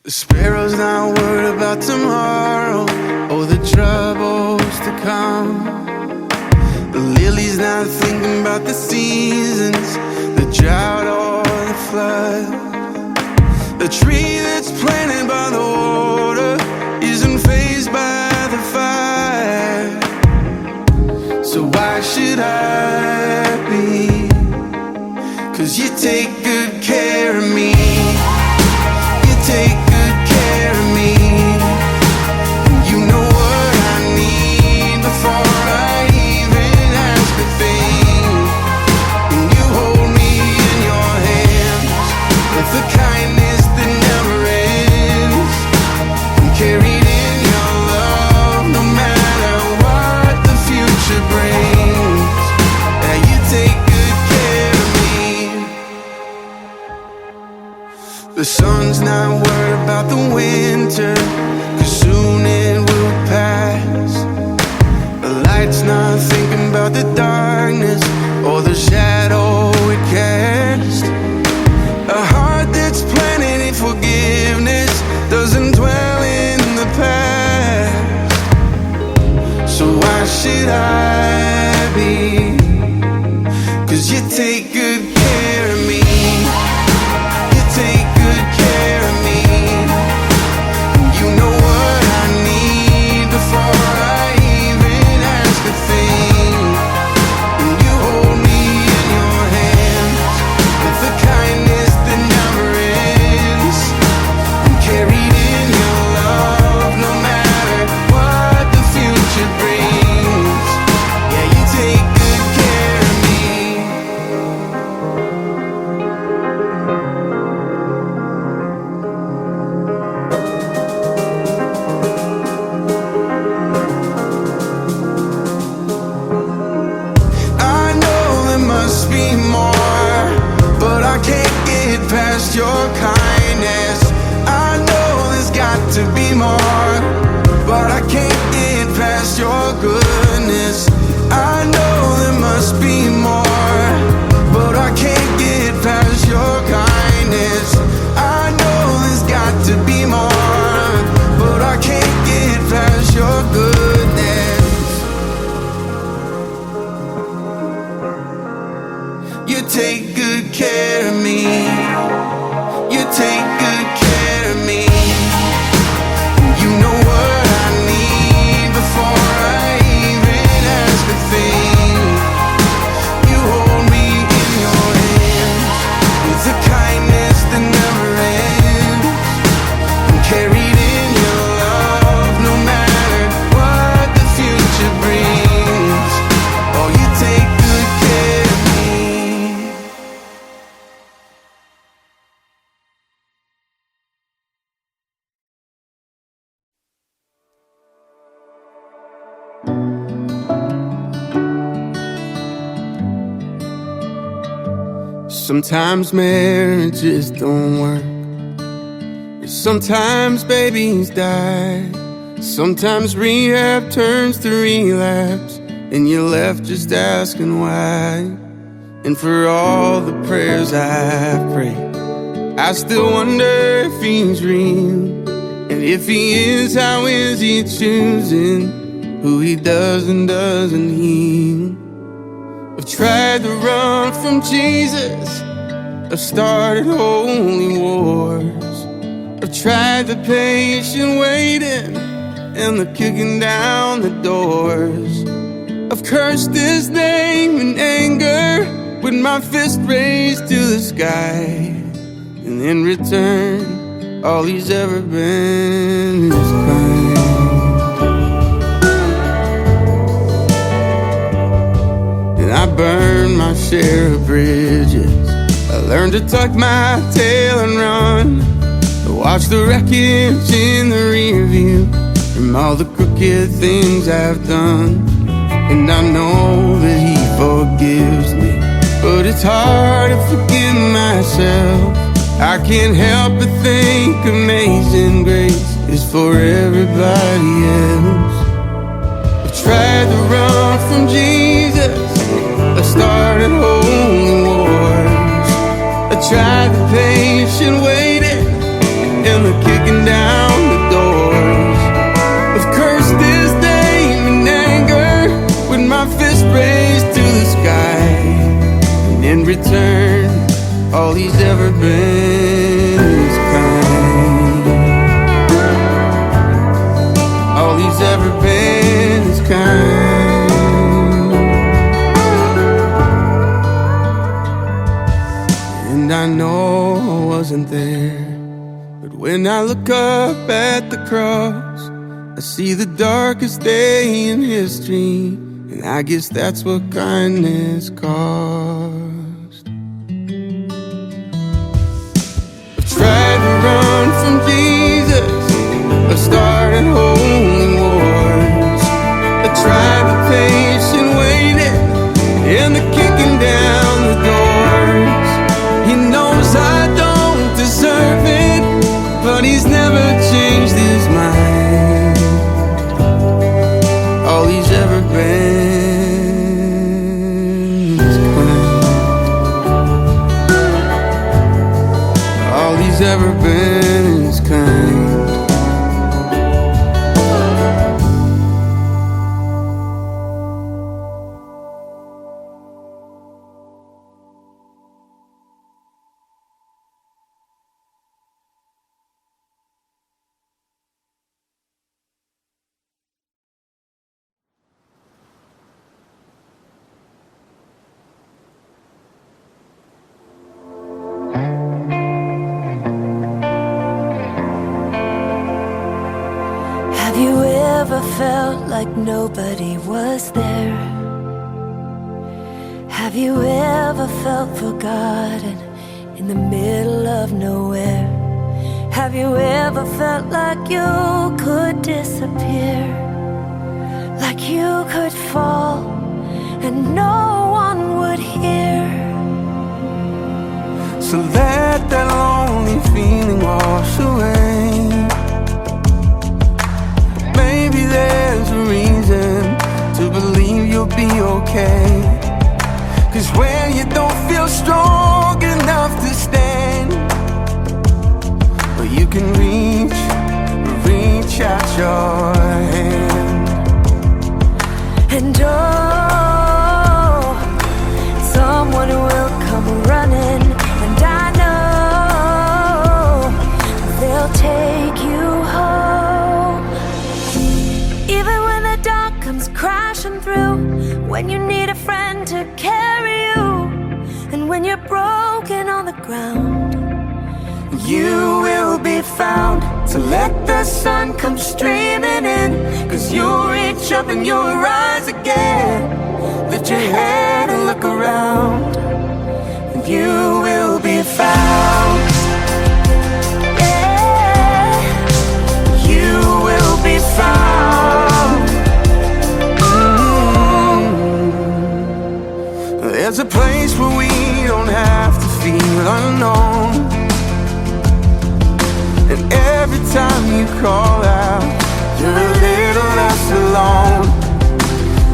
The sparrow's not worried about tomorrow or the troubles to come. The lily's not thinking about the seasons, the drought or the flood. The tree that's planted by the water isn't fazed by the fire. So why should I be? 'Cause you take good care of me. You take good care of me. You know what I need before I even ask a thing. And you hold me in your hands with the kindness that never ends. I'm carried in your love no matter what the future brings. Yeah, you take good care of me. The sun's not worried about the winter, 'cause soon it will pass. The light's not thinking about the darkness or the shadow it casts. A heart that's planted in forgiveness doesn't dwell in the past. So why should I be? 'Cause you take good care of me. You take good care of me. You know what I need before I even ask a thing. And you hold me in your hands with the kindness that never ends. I'm carried in your love no matter what the future brings. Yeah, you take good care of me. I know there must be more, but I can't get past your kindness. I know there's got to be more, but I can't get past your goodness. I know there must be more, but I can't get past your kindness. I know there's got to be more, but I can't get past your goodness. You take good care of me. You take good care of me. You know what I need before I even ask a thing. You hold me in your hands with the kindness that never ends. I'm carried in your love no matter what the future brings. Oh, you take good care of me. Sometimes marriages don't work. Sometimes babies die. Sometimes rehab turns to relapse, and you're left just asking why. And for all the prayers I've prayed, I still wonder if he's real. And if he is, how is he choosing who he does and doesn't heal? I've tried to run from Jesus. I've started holy wars. I've tried the patient waiting and the kicking down the doors. I've cursed his name in anger with my fist raised to the sky. And in return, all he's ever been is kind. And I burned my share of bridges. I learned to tuck my tail and run, to watch the wreckage in the rear view from all the crooked things I've done. And I know that he forgives me, but it's hard to forgive myself. I can't help but think amazing grace is for everybody else. I've tried to run from Jesus. I started holy wars. I tried the patient waiting and the kicking But when I look up at the cross, I see the darkest day in history, and I guess that's what kindness cost. I've tried to run from Jesus, I've started holy wars, I tried the patient waiting and the kicking down the doors. He knows I don't deserve it, but he's never changed his mind. All he's ever been is kind. All he's ever been is kind. Have you ever felt like nobody was there? Have you ever felt forgotten in the middle of nowhere? Have you ever felt like you could disappear? Like you could fall and no one would hear? So let that lonely feeling wash away. Maybe there's a reason to believe you'll be okay. 'Cause when you don't feel strong enough to stand, well, you can reach out your hand. And oh, someone will come running, and I know they'll take you home. Even when the dark comes crashing through, when you need a friend to carry you, and when you're broken on the ground, you will be found. So let the sun come streaming in, 'cause you'll reach up and you'll rise again. Lift your head and look around, and you will be found. yeah, You will be found. There's a place where we don't have to feel unknown, and every time you call out, you're a little less alone.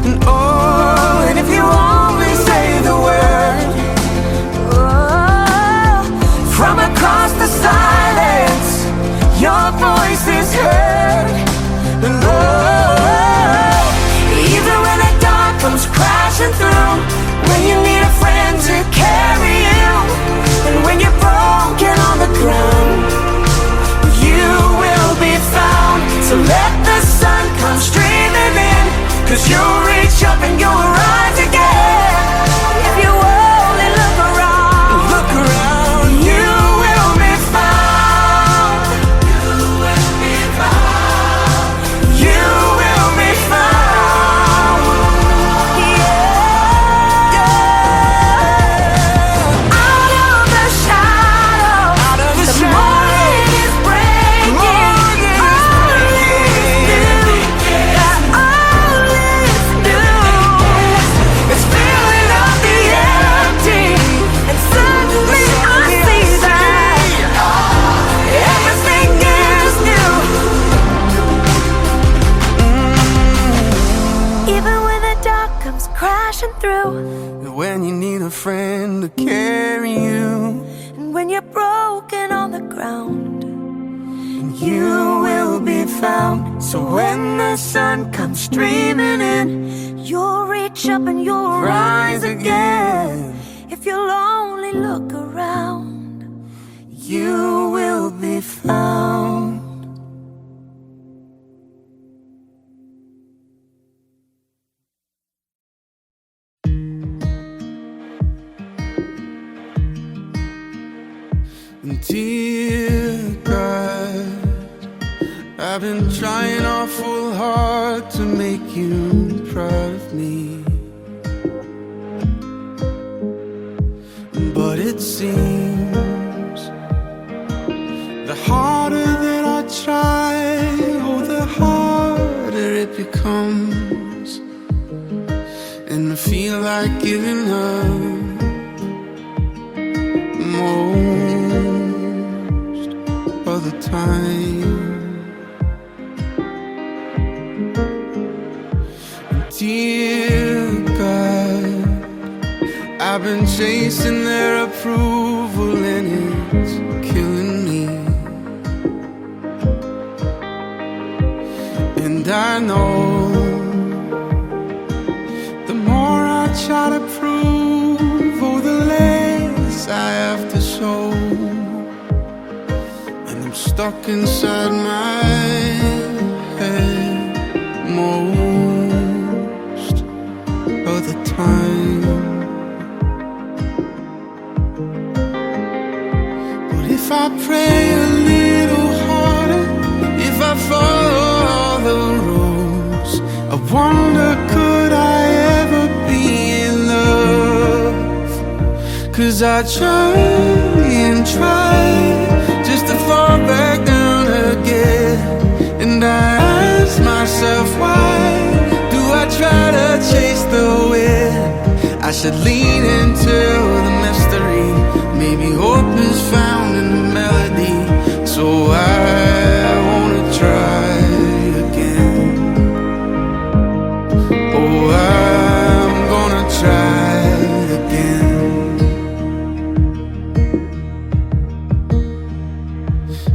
And oh, and if you only say the word, oh, from across the silence, your voice is heard. And oh, even when the dark comes crashing through, when you need a friend to carry you, and when you're broken on the ground, you will be found. So let the sun come streaming in, 'cause you'll reach up and you'll rise again. if you only look around, You will be found. You will be found. You will be found. yeah, out of the shadow, Out of the the shadow. morning is breaking. Morning is All is new. Yeah, all is new. It's filling up the empty, And suddenly I see that everything is new. even when the dark comes crashing through, When you need a friend to carry you, and when you're broken on the ground, you will be found. So when the sun comes streaming in, you'll reach up and you'll rise again. If you'll only look around, you will be found. And teardrops I've been trying awful hard to make you proud of me, but it seems the harder that I try, oh, the harder it becomes. And I feel like giving up most of the time. Dear God, I've been chasing their approval and it's killing me. And I know the more I try to prove, oh, the less I have to show. And I'm stuck inside my head most of the time. But if I pray a little harder, if I follow all the rules, I wonder, could I ever be in love? 'Cause I try and try just to fall back down again. And I ask myself, why do I try to chase the wind? I should lean into the mystery. Maybe hope is found in the melody. So I wanna try again. Oh, I'm gonna try again.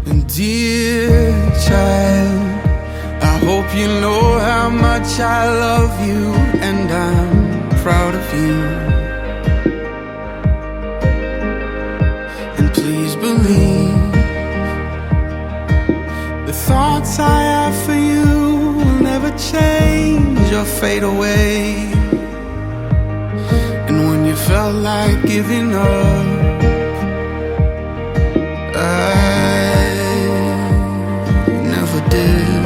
And dear child, I hope you know how much I love you, and I'm proud of you. And please believe the thoughts I have for you will never change or fade away. And when you felt like giving up, I never did.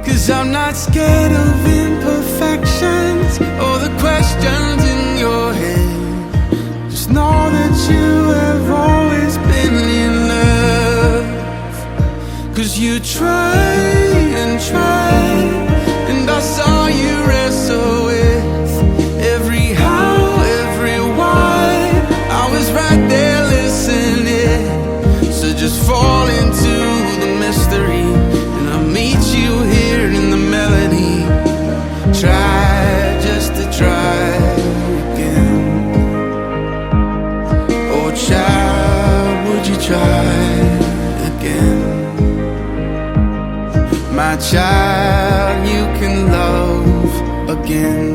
'Cause I'm not scared of imperfections or the questions in your head. Just know that you have always been in love. 'Cause you try and try, and I saw you wrestle with every how, every why. I was right there listening. So just fall into the mystery, and I'll meet you here in the melody. Try just to try again. Oh child, would you try again? My child, you can love again.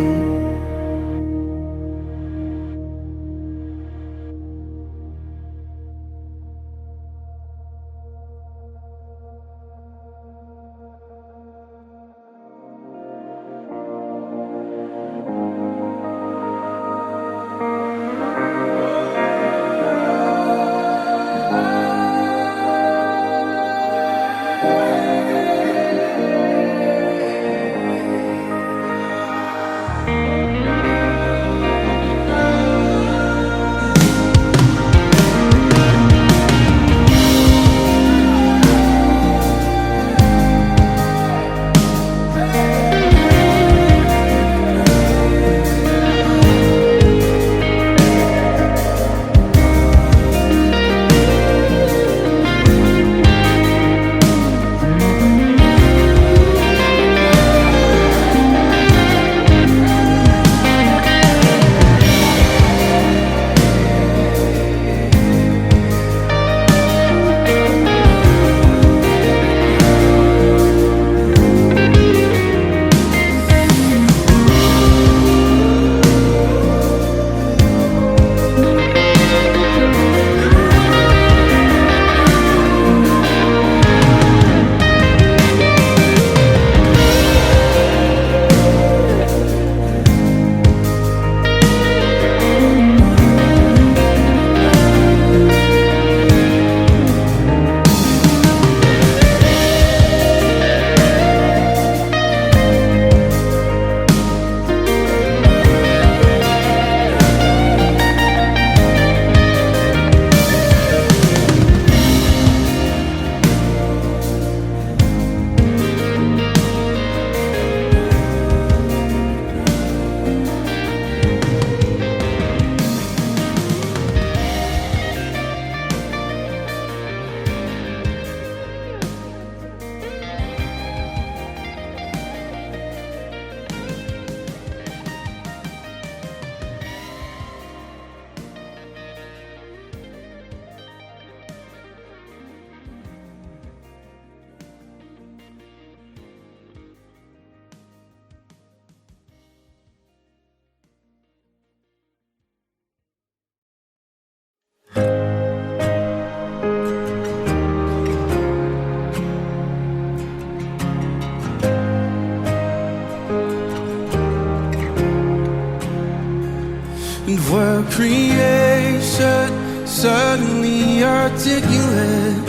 suddenly articulate,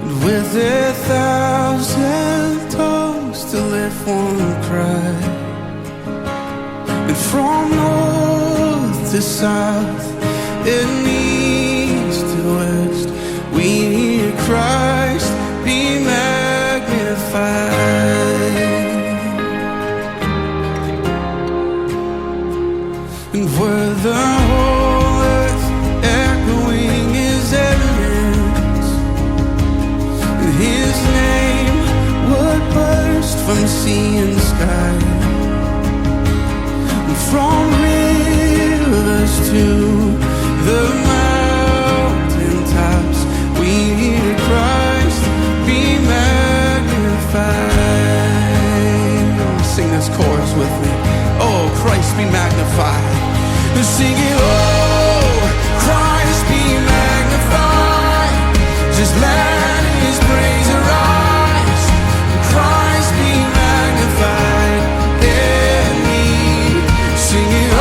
and with 1,000 tongues to lift one cry. And from north to south and east to west, we hear Christ be magnified. And where the whole earth echoing His evidence, His name would burst from sea and sky. And from rivers to the mountain tops, we hear Christ be magnified. Sing this chorus with me. Oh, Christ be magnified. Sing it, oh, Christ be magnified. Just let His praise arise. Christ be magnified in me. Sing it, oh,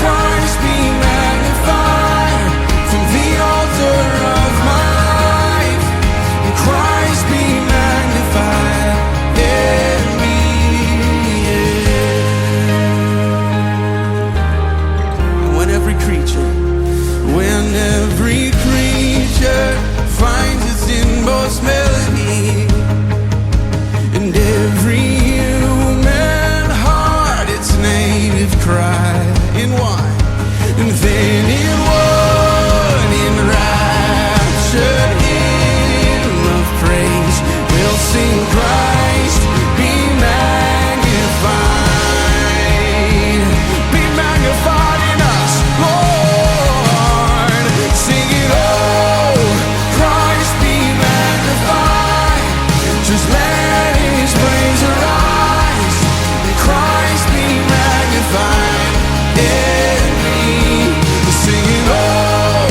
Christ be magnified from the altar of my life. Christ be magnified in me. When every creature finds its inmost melody, and every human heart its native cry in one, and then in one enraptured hymn of praise we'll sing Christ be magnified. Be magnified in us, Lord. Just let His praise arise, and Christ be magnified in me. Singing, oh,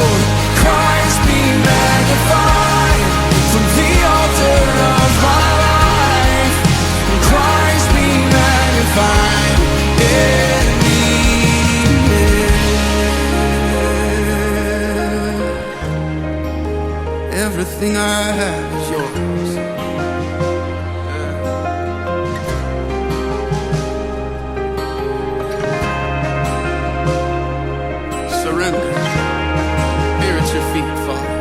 Christ be magnified from the altar of my life, and Christ be magnified in me. Everything I have is yours. Surrender. Here at your feet, Father.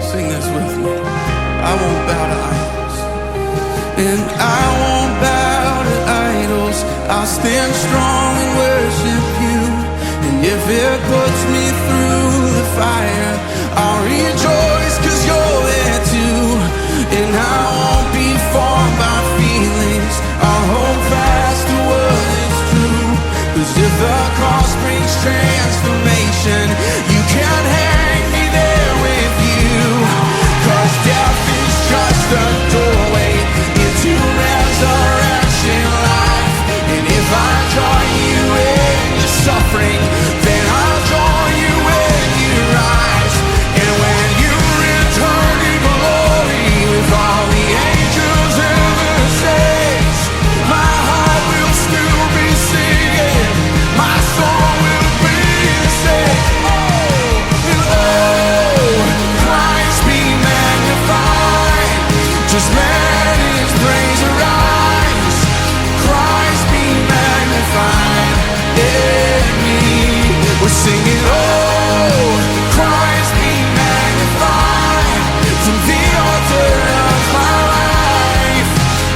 Sing this with me. I won't bow to idols, and I won't bow to idols. I'll stand strong and worship You. And if it puts me through the fire, I'll rejoice 'cause You're there too. And I won't be formed by feelings. I'll hold fast to what is true. 'Cause if the cross brings transformation, You can't hang me there with You. 'Cause death is just a doorway into resurrection life. And if I join You in the suffering, then I'll join You when You rise. And when You return in glory with all the angels and the saints, my heart will still be singing, my soul will be saved. Oh, and oh, Christ be magnified. Just let His praise arise. Christ be magnified in me. We're singing, oh, Christ be magnified from the altar of my life,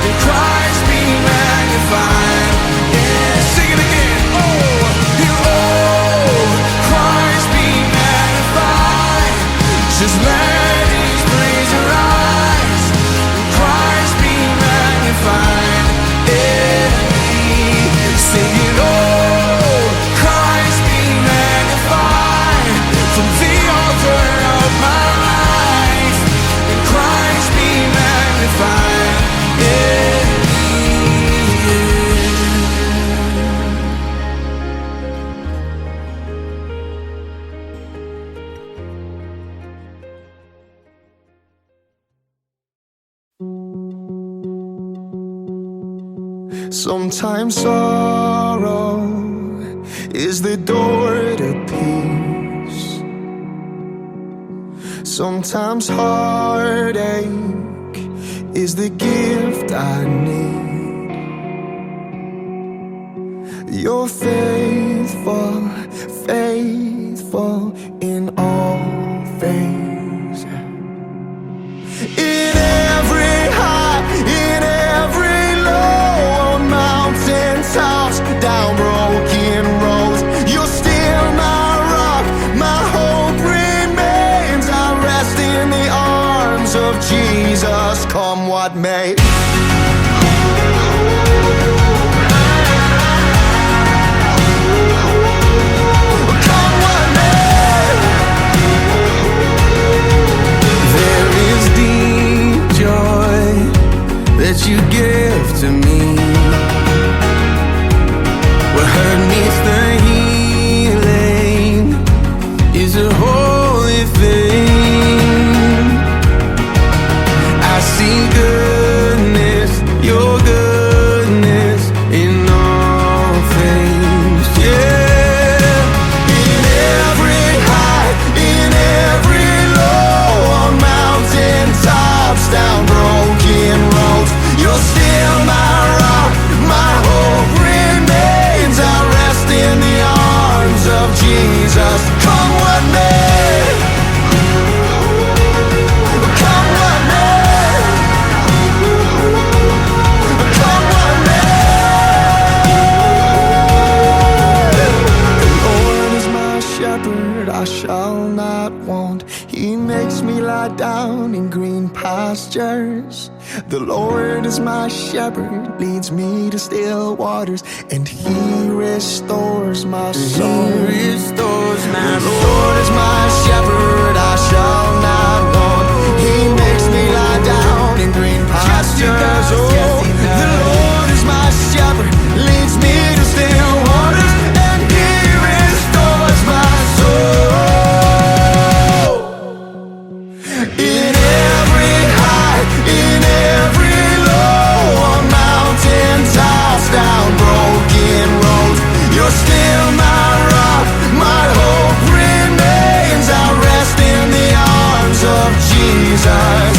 and Christ be magnified. Yeah, sing it again. Oh, Christ be magnified. Just let His praise arise. Christ be magnified in me. Singing, oh, Christ be magnified from the altar of my life, and Christ be magnified in me. Sometimes sorrow is the door to peace. Sometimes heartache is the gift I need. You're faithful, faithful in all things. In every high, in every low, on mountaintops, down broken roads, you're still my rock, my hope remains. I rest in the arms of Jesus, come what may. That you give to me, what hurt meets the healing is a holy thing. I see goodness, your goodness in all things, yeah. In every high, in every low, on mountaintops, down broken roads, you're still my rock, my hope remains. I rest in the arms of Jesus, come what may. Come what may. Come what may. The Lord is my shepherd, I shall not want. He makes me lie down in green pastures. The Lord is my shepherd, leads me to still waters, and He restores my soul. He restores my soul. The Lord is my shepherd, I shall not want. He makes me lie down in green pastures. The Lord is my shepherd, leads me to still waters, and He restores my soul. In every high, in every low, on mountaintops, down broken roads, you're still my rock, my hope remains. I rest in the arms of Jesus.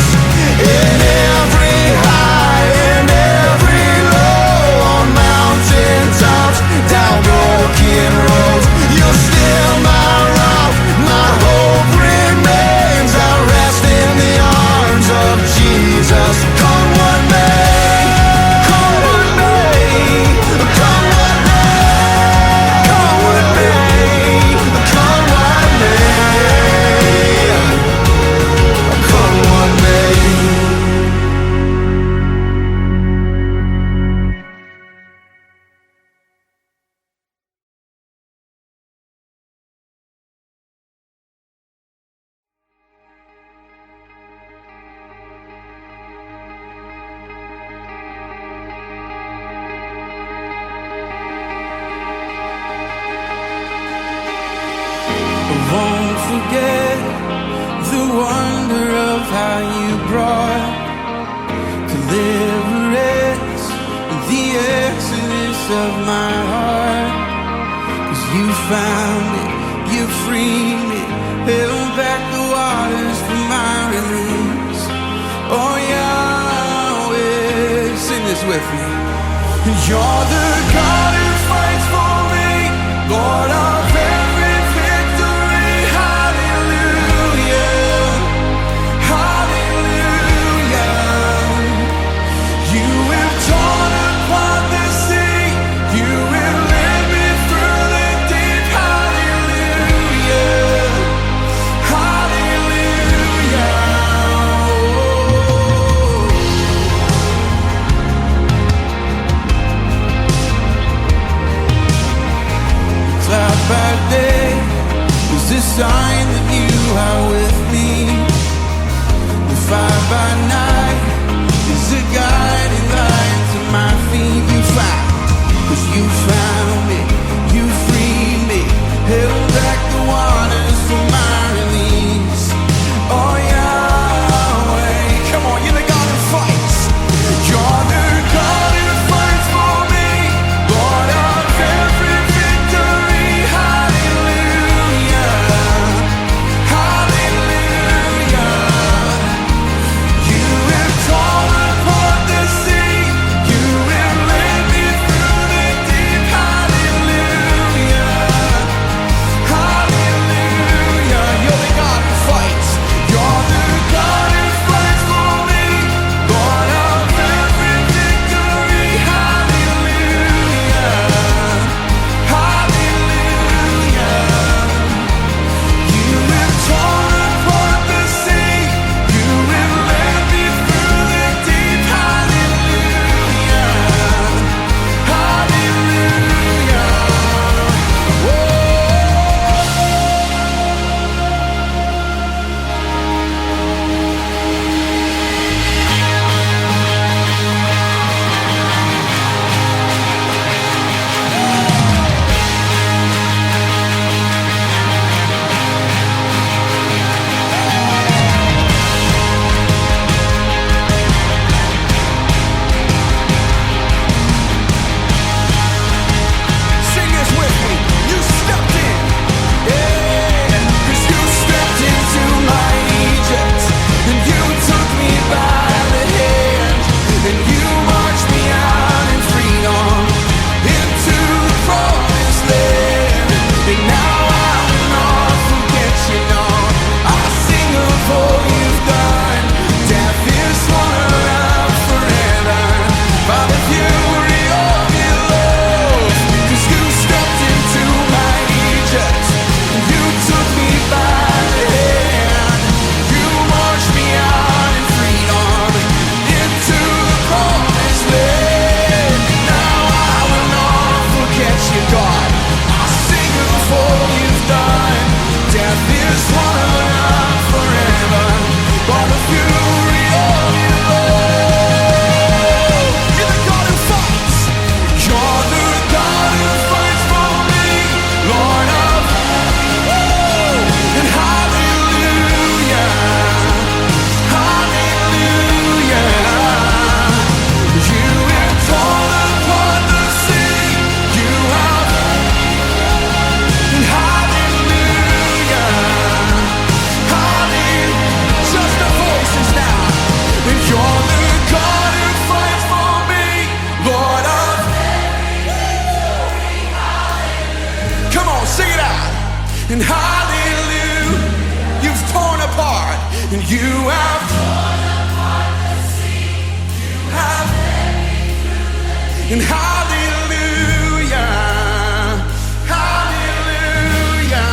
In every high, in every low, on mountaintops, down broken roads, you're still my rock, my hope remains. I rest in the arms of Jesus, come what may, come what may, come what may, come what may, come what may, come what may. Won't forget the wonder of how you brought deliverance, the exodus of my heart. 'Cause you found me, you freed me, held back the waters for my release. Oh Yahweh, sing this with me. You're the God who fights for me, Lord of every victory. Hallelujah, hallelujah. You have torn apart the sea, you will lead me through the deep. Hallelujah, hallelujah. Cloud by day is a sign that you are with me. The fire by night is a guiding light to my feet. You found, 'cause you found me, you freed me, held back the waters for my release. Oh Yahweh, come on, you're the God who fights. You're the God who fights for me, Lord of every victory. and hallelujah. You've torn apart, and you have torn apart the sea. You have and hallelujah, hallelujah.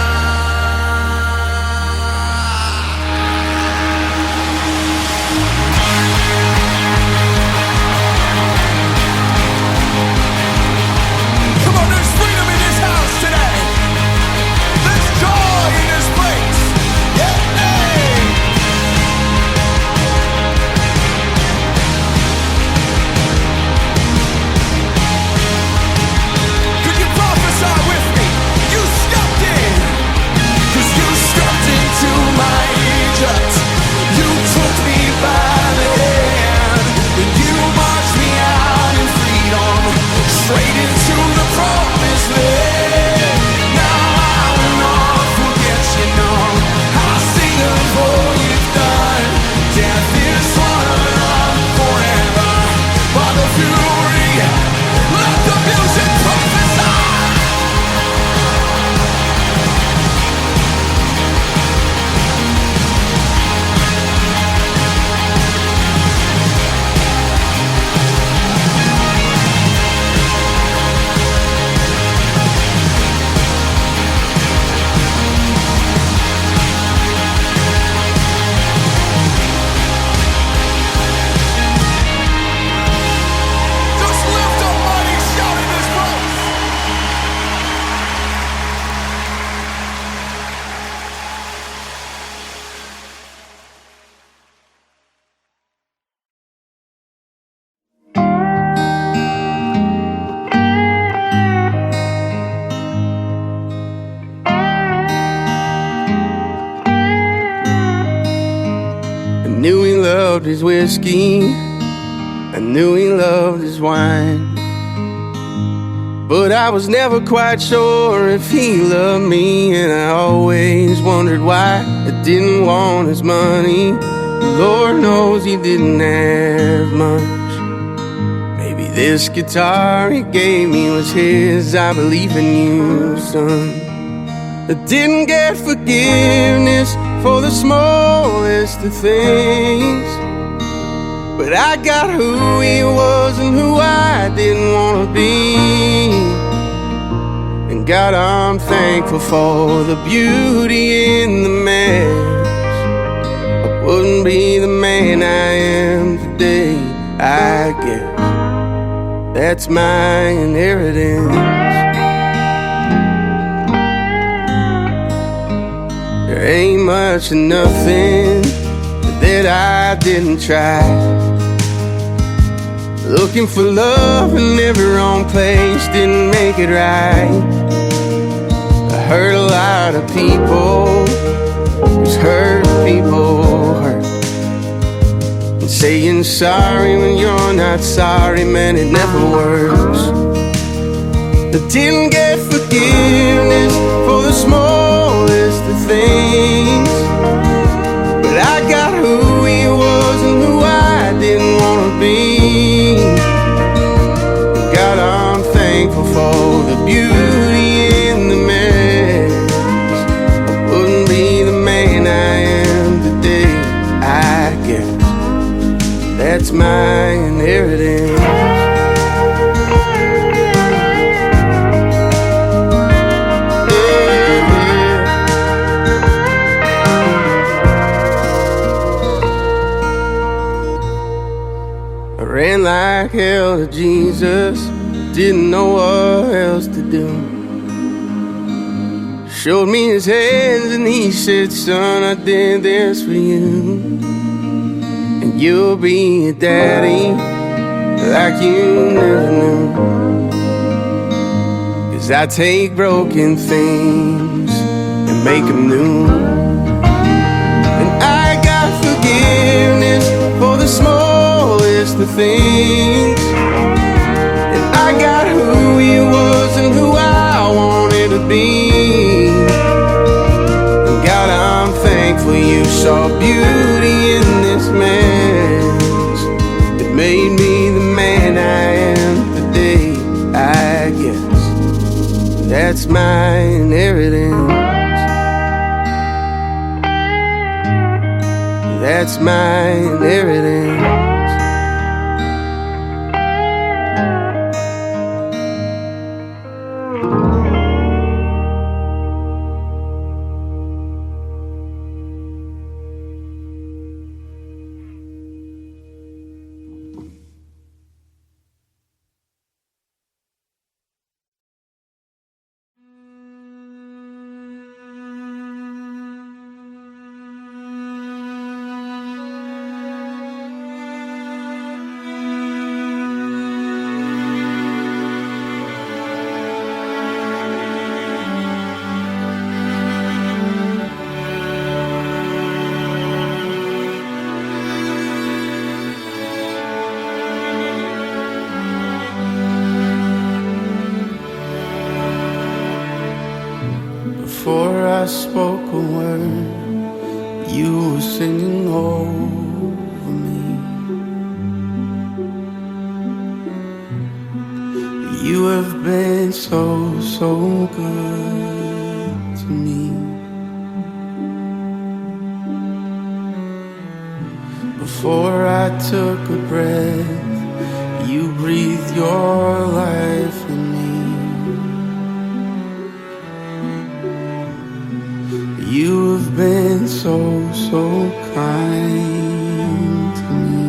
Come on, there's freedom in this house today. There's joy in this place. Yeah. Could you prophesy with me? You stepped in, 'cause you stepped into my Egypt. You took me by the hand, and you marched me out in freedom, straight into the promised land. Now I will not forget you, no. I'll sing of all you've done. Death is swallowed up forever by the fury. Let the music prophesy. Just lift a mighty shout in this place. I knew he loved his whiskey, I knew he loved his wine, but I was never quite sure if he loved me, and I always wondered why I didn't want his money. Lord knows he didn't have much. Maybe this guitar he gave me was his. I believe in you, son. I didn't get forgiveness for the smallest of things, but I got who he was and who I didn't want to be. And God, I'm thankful for the beauty in the mess. I wouldn't be the man I am today. I guess that's my inheritance. There ain't much of nothing that I didn't try. Looking for love in every wrong place didn't make it right. I hurt a lot of people, 'cause hurt people hurt. And saying sorry when you're not sorry, man, it never works. I didn't get forgiveness for the smallest of things, but I got who he was and who I didn't want to be. God, I'm thankful for the beauty in the mess. I wouldn't be the man I am today. I guess that's my inheritance. Ran like hell to Jesus, didn't know what else to do. Showed me his hands and he said, son, I did this for you. And you'll be a daddy like you never knew. 'Cause I take broken things and make them new. And I got forgiveness for the smallest of things, and I got who he was and who I wanted to be. And God, I'm thankful you saw beauty in this mess. It made me the man I am today. I guess that's my inheritance. that's my inheritance. Before I spoke a word, you were singing over me. You have been so, so good to me. Before I took a breath, you breathed your life in me. You have been so, so kind to me.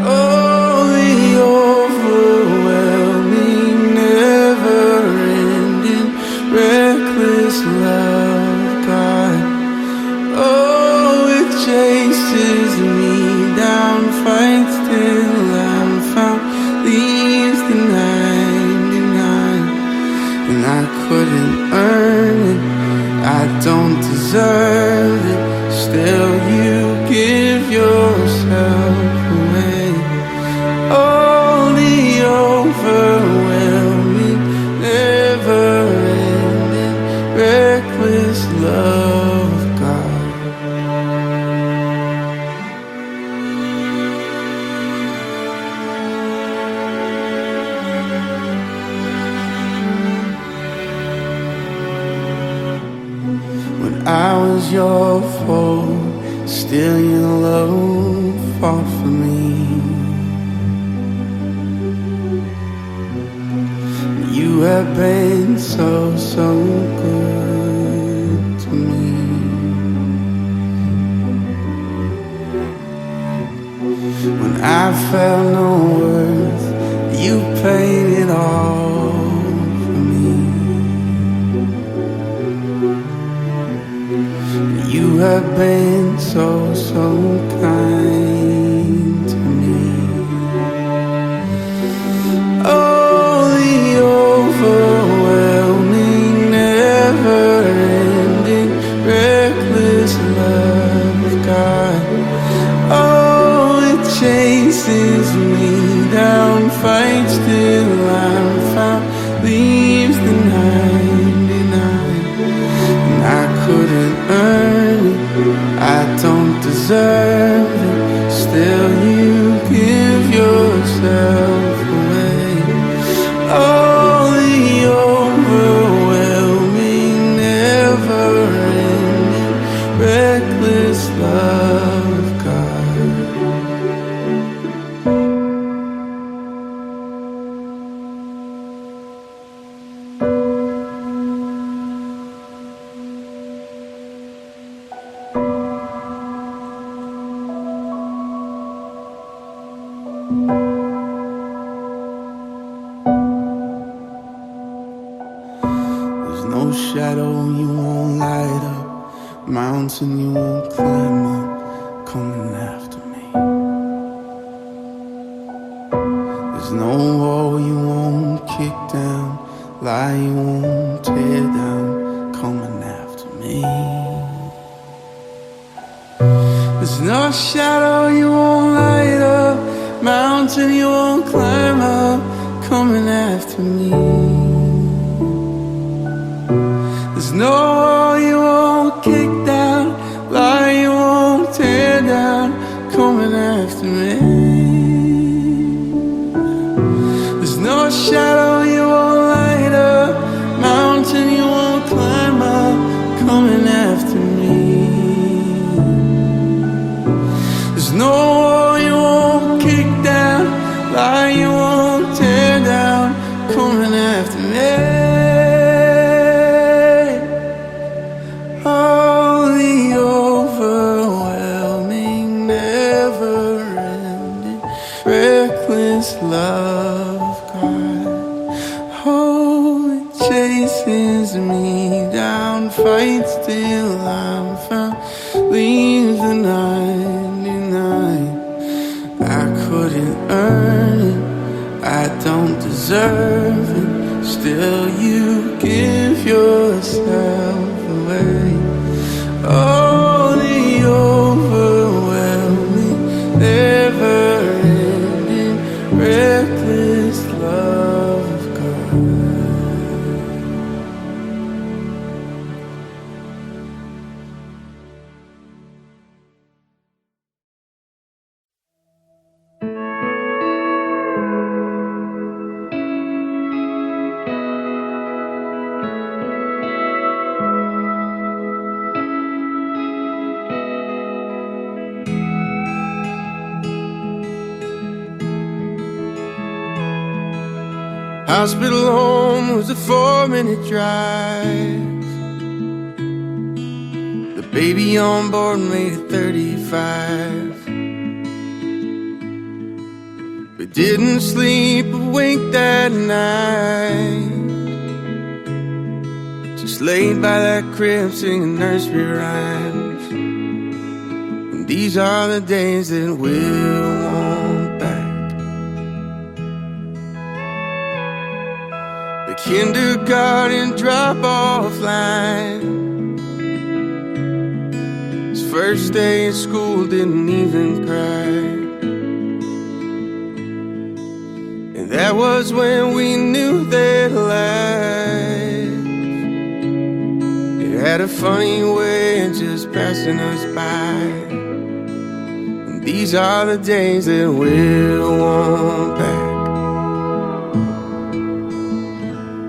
Oh, the overwhelming, never-ending, reckless love of God. Oh, it chases me down, fights till I'm found, leaves the 99, and I couldn't earn it, I don't deserve it, still you give yourself away. Oh, the overwhelming, never-ending, reckless love of God. I was your foe, still your love fought for me. You have been so, so good to me. When I felt no worth, you paid it all for me. You have been so, so kind to me. Oh, the overwhelming, never-ending, reckless love of God. Oh, it chases me down, fights till I'm found, leaves the 99, and I couldn't earn it, I don't deserve it, still you give yourself away. Oh, the overwhelming, never-ending, reckless love of God. There's no shadow you won't light up, mountain you won't climb up, coming after me. There's no wall you won't kick down, lie you won't tear down, coming after me. There's no shadow you won't light up, mountain you won't climb up, coming after me. There's no wall you won't kick down, lie you won't tear down, coming after me. There's no shadow you won't light up, mountain you won't climb up, coming after me. chase me down, fight till I'm found, leave the 99. I couldn't earn it, I don't deserve it, still you give yourself away. Oh, the overwhelming, never-ending, reckless love of God. Hospital home was a 4-minute drive. The baby on board made it 35. We didn't sleep a wink that night, just laid by that crib singing nursery rhymes. And these are the days that we'll want back. Kindergarten drop-off line, his first day at school didn't even cry. And that was when we knew that life, it had a funny way of just passing us by. And these are the days that we'll want back.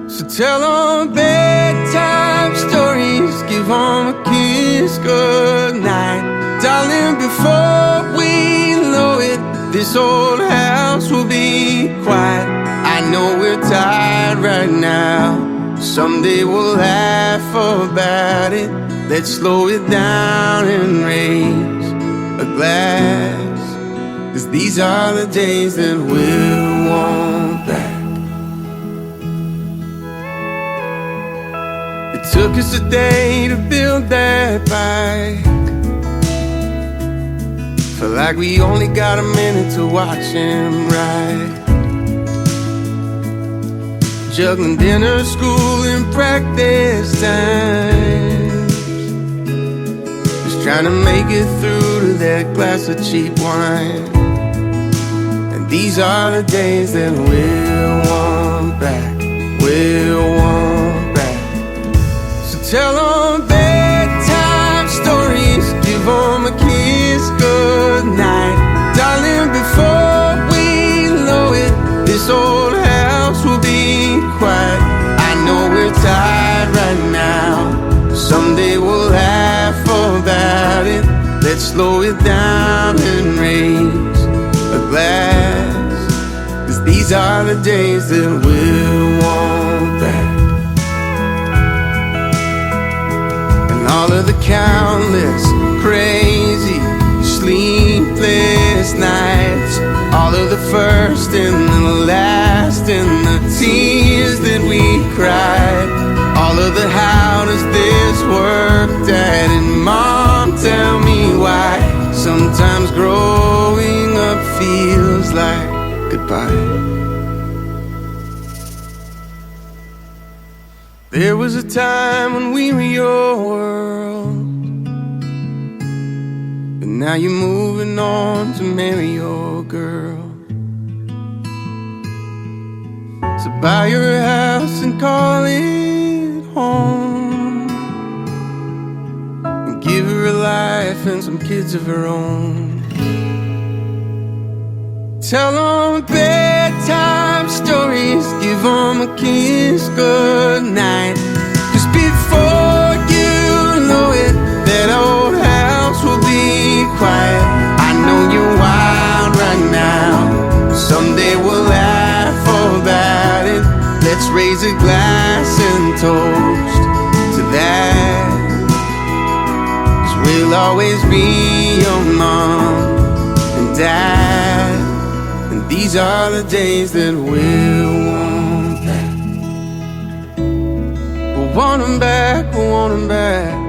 So tell them bedtime stories, give them a kiss goodnight. Darling, before we know it, this old house will be quiet. I know we're tired right now, someday we'll laugh about it. Let's slow it down and raise a glass, 'cause these are the days that we'll want back. It took us a day to build that bike. Felt like we only got a minute to watch him ride. Juggling dinner, school, and practice times, just trying to make it through to that glass of cheap wine. And these are the days that we'll want back, we'll want back. Tell them bedtime stories, give them a kiss goodnight. Darling, before we know it, this old house will be quiet. I know we're tired right now, someday we'll laugh about it. Let's slow it down and raise a glass, 'cause these are the days that we'll want back. All of the countless, crazy, sleepless nights, all of the first and the last, and the tears that we cried, all of the how does this work, Dad and Mom, tell me why. Sometimes growing up feels like goodbye. There was a time when we were your world, but now you're moving on to marry your girl. So buy your house and call it home, and give her a life and some kids of her own. Tell them bedtime stories, give them a kiss goodnight. 'Cause before you know it, that old house will be quiet. I know you're wild right now, someday we'll laugh about it. Let's raise a glass and toast to that, 'cause we'll always be your mom and dad. These are the days that we'll want back. But want him back, I want him back.